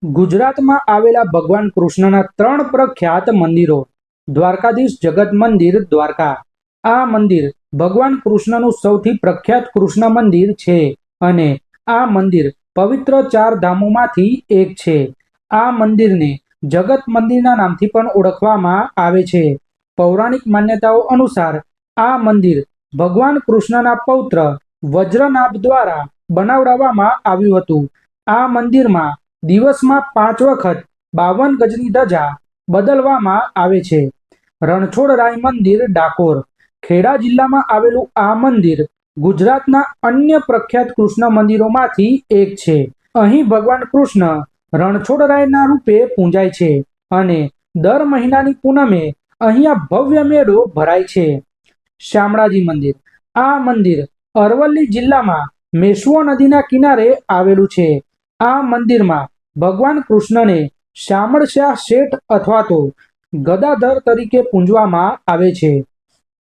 ગુજરાતમાં આવેલા ભગવાન કૃષ્ણના 3 પ્રખ્યાત મંદિરો. દ્વારકાધીશ જગત મંદિર દ્વારકા. આ મંદિર ભગવાન કૃષ્ણનું સૌથી પ્રખ્યાત કૃષ્ણ મંદિર છે અને આ મંદિર પવિત્ર 4 ધામોમાંથી એક છે. આ મંદિરને જગત મંદિરના નામથી પણ ઓળખવામાં આવે છે. પૌરાણિક માન્યતાઓ અનુસાર આ મંદિર ભગવાન કૃષ્ણના પૌત્ર વજ્રનાભ દ્વારા બનાવડાવવામાં આવ્યું હતું. આ મંદિરમાં દિવસમાં 5 વખત 52 ગજની ધજા બદલવામાં આવે છે. રણછોડરાય મંદિર ડાકોર. ખેડા જિલ્લામાં આવેલું આ મંદિર ગુજરાતના અન્ય પ્રખ્યાત કૃષ્ણ મંદિરોમાંથી એક છે. અહીં ભગવાન કૃષ્ણ રણછોડરાયના રૂપે પૂજાય છે અને દર મહિનાની પૂનમે અહીંયા ભવ્ય મેળો ભરાય છે. શામળાજી મંદિર. આ મંદિર અરવલ્લી જિલ્લામાં મેશ્વો નદીના કિનારે આવેલું છે. આ મંદિરમાં ભગવાન કૃષ્ણને શામળશા શેઠ અથવા તો ગદાધર તરીકે પૂજવામાં આવે છે.